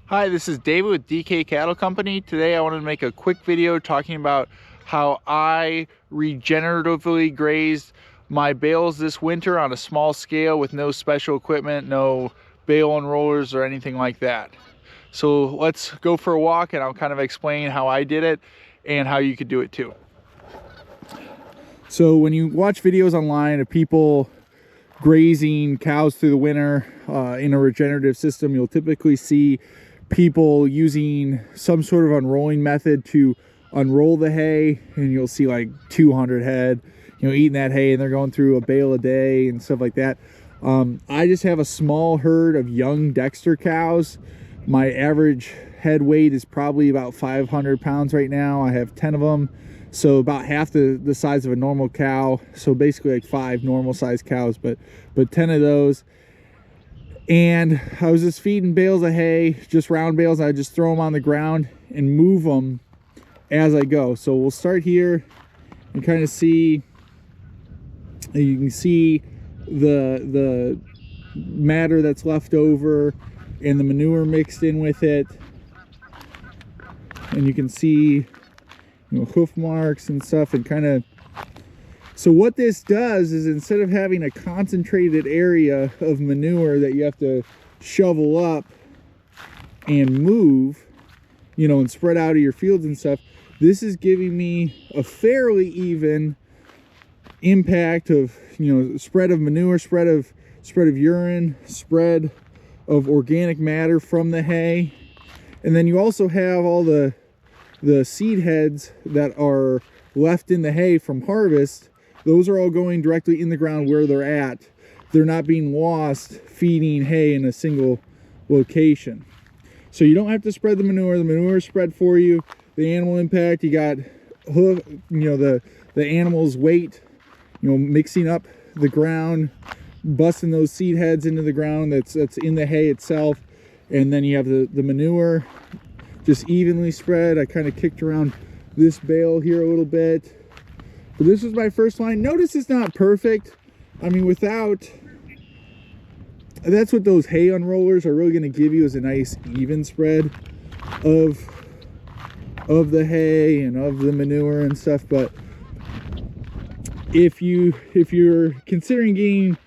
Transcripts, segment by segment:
Hi, this is David with DK Cattle Company. Today I wanted to make a quick video talking about how I regeneratively grazed my bales this winter on a small scale with no special equipment, no bale unrollers or anything like that. So let's go for a walk and I'll kind of explain how I did it and how you could do it too. So when you watch videos online of people grazing cows through the winter in a regenerative system, you'll typically see people using some sort of unrolling method to unroll the hay, and you'll see like 200 head, eating that hay, and they're going through a bale a day and stuff like that. I just have a small herd of young Dexter cows. My average head weight is probably about 500 pounds right now. I have 10 of them, so about half the size of a normal cow. So basically like 5 normal sized cows, but 10 of those. And I was just feeding bales of hay, just round bales. I just throw them on the ground and move them as I go. So we'll start here and kind of see, you can see the matter that's left over and the manure mixed in with it. And you can see, hoof marks and stuff, and kind of, so what this does is, instead of having a concentrated area of manure that you have to shovel up and move, and spread out of your fields and stuff, this is giving me a fairly even impact of, spread of manure, spread of urine, spread of organic matter from the hay. And then you also have all the seed heads that are left in the hay from harvest. Those are all going directly in the ground where they're at. They're not being lost feeding hay in a single location. So you don't have to spread the manure. The manure is spread for you. The animal impact, you got hoof, the animal's weight, mixing up the ground, busting those seed heads into the ground that's in the hay itself. And then you have the manure just evenly spread. I kind of kicked around this bale here a little bit. But this was my first line. Notice it's not perfect. I mean, that's what those hay unrollers are really going to give you, is a nice even spread of the hay and of the manure and stuff. But if you're considering getting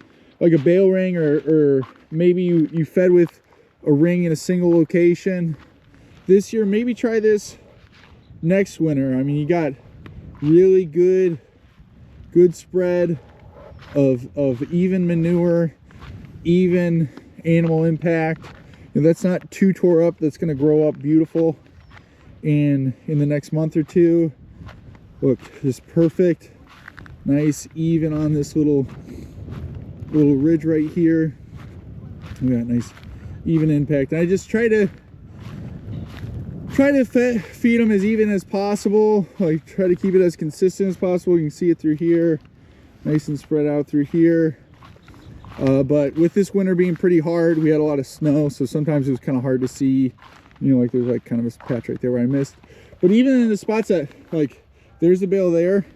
like a bale ring, or maybe you fed with a ring in a single location this year, maybe try this next winter. I mean, you got really good spread of even manure, even animal impact. That's not too tore up. That's going to grow up beautiful in the next month or two. Look, just perfect, nice, even on this little ridge right here. We got nice even impact. And I just try to feed them as even as possible. Like, try to keep it as consistent as possible. You can see it through here, nice and spread out through here. But with this winter being pretty hard, we had a lot of snow, so sometimes it was kind of hard to see, like there's like kind of a patch right there where I missed. But even in the spots that, like, there's the bale there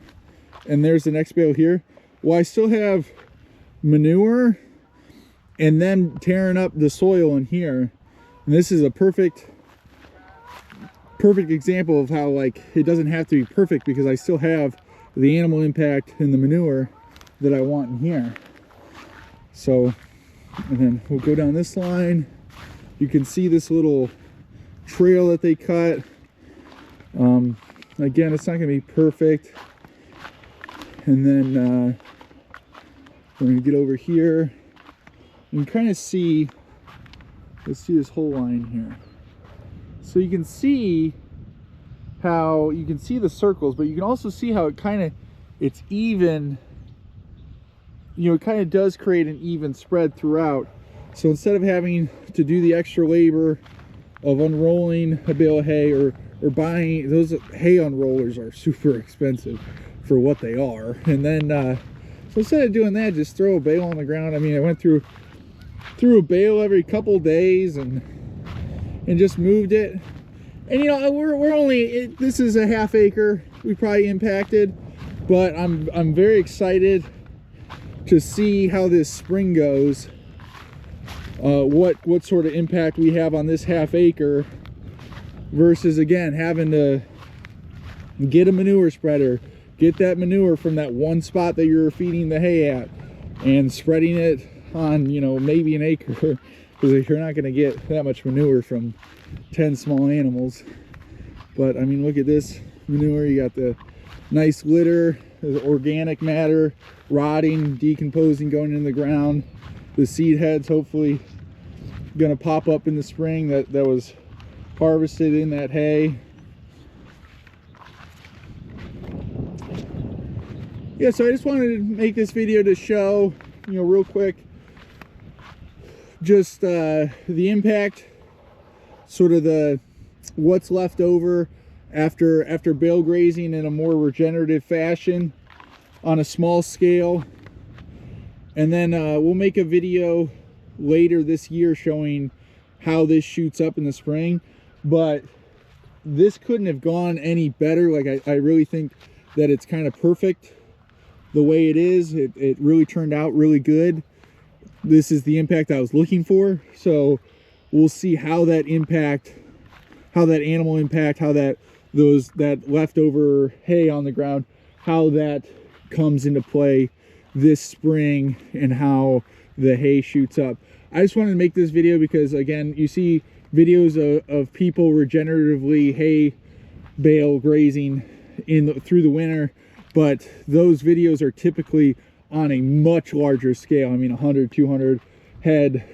and there's the next bale here, well, I still have manure and then tearing up the soil in here. And this is a perfect example of how, like, it doesn't have to be perfect, because I still have the animal impact and the manure that I want in here. So, and then we'll go down this line. You can see this little trail that they cut. Again, it's not gonna be perfect. And then we're gonna get over here. You can kind of see, let's see this whole line here. So you can see how, you can see the circles, but you can also see how it's even, it kind of does create an even spread throughout. So instead of having to do the extra labor of unrolling a bale of hay, or buying, those hay unrollers are super expensive for what they are. And then, so instead of doing that, just throw a bale on the ground. I mean, I went through a bale every couple days and just moved it. And we're only, this is a half acre we probably impacted, but I'm very excited to see how this spring goes what sort of impact we have on this half acre versus, again, having to get a manure spreader, get that manure from that one spot that you're feeding the hay at, and spreading it on, you know, maybe an acre, because you're not going to get that much manure from 10 small animals. But I mean, look at this manure. You got the nice litter, the organic matter rotting, decomposing, going in the ground. The seed heads hopefully going to pop up in the spring that was harvested in that hay. Yeah, so I just wanted to make this video to show, you know, real quick, just the impact, sort of what's left over after bale grazing in a more regenerative fashion on a small scale. And then we'll make a video later this year showing how this shoots up in the spring. But this couldn't have gone any better. Like, I really think that it's kind of perfect the way it is. It really turned out really good. This is the impact I was looking for. So we'll see how that impact, how that animal impact, how that leftover hay on the ground, how that comes into play this spring, and how the hay shoots up. I just wanted to make this video because, again, you see videos of people regeneratively hay bale grazing through the winter, but those videos are typically on a much larger scale. I mean, 100, 200 head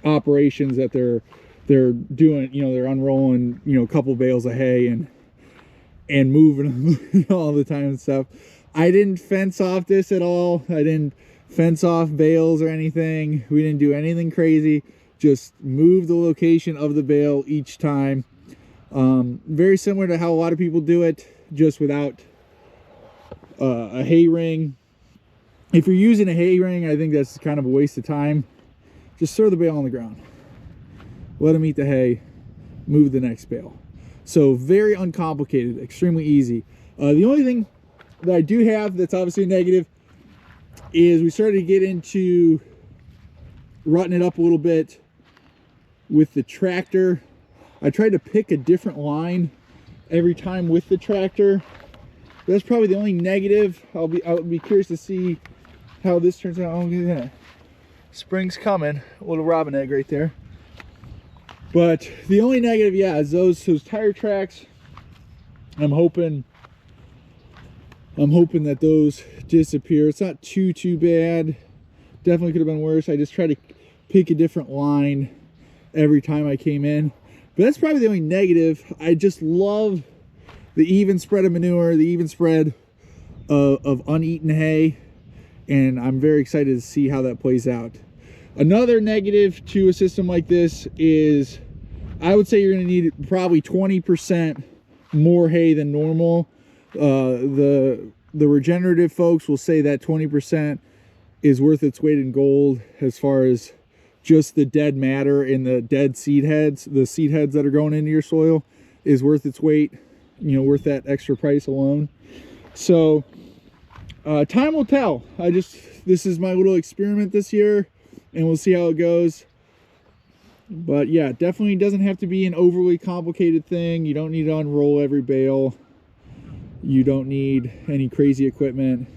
operations that they're doing. You know, they're unrolling, you know, a couple bales of hay and moving them all the time and stuff. I didn't fence off this at all. I didn't fence off bales or anything. We didn't do anything crazy. Just move the location of the bale each time. Very similar to how a lot of people do it, just without a hay ring. If you're using a hay ring, I think that's kind of a waste of time. Just throw the bale on the ground, let them eat the hay, move the next bale. So very uncomplicated, extremely easy. The only thing that I do have that's obviously negative is we started to get into rutting it up a little bit with the tractor. I tried to pick a different line every time with the tractor. That's probably the only negative. I'll be curious to see how this turns out. Oh, look at that. Spring's coming. A little robin egg right there. But the only negative, yeah, is those tire tracks. I'm hoping that those disappear. It's not too bad. Definitely could have been worse. I just tried to pick a different line every time I came in. But that's probably the only negative. I just love the even spread of manure, the even spread of uneaten hay, and I'm very excited to see how that plays out. Another negative to a system like this is, I would say you're going to need probably 20% more hay than normal. The regenerative folks will say that 20% is worth its weight in gold as far as just the dead matter in the dead seed heads. The seed heads that are going into your soil is worth its weight, you know, worth that extra price alone. So time will tell. This is my little experiment this year, and we'll see how it goes. But yeah, definitely doesn't have to be an overly complicated thing. You don't need to unroll every bale. You don't need any crazy equipment.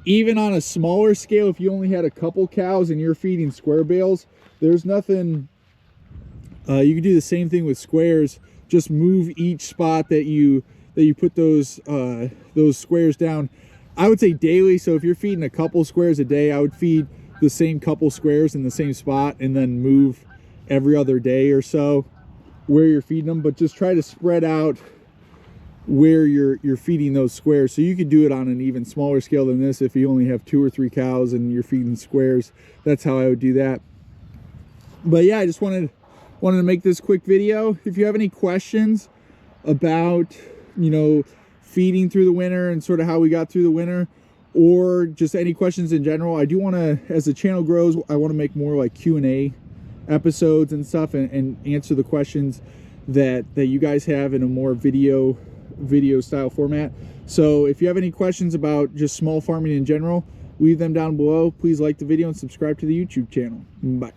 Even on a smaller scale, if you only had a couple cows and you're feeding square bales, there's nothing. You can do the same thing with squares. Just move each spot that you put those squares down. I would say daily. So if you're feeding a couple squares a day, I would feed the same couple squares in the same spot, and then move every other day or so where you're feeding them. But just try to spread out where you're feeding those squares. So you could do it on an even smaller scale than this if you only have 2 or 3 cows and you're feeding squares. That's how I would do that. But yeah, I just wanted to make this quick video. If you have any questions about, you know, feeding through the winter and sort of how we got through the winter, or just any questions in general, I do want to, as the channel grows, I want to make more like Q&A episodes and stuff, and answer the questions that you guys have in a more video style format. So if you have any questions about just small farming in general, leave them down below. Please like the video and subscribe to the YouTube channel. Bye.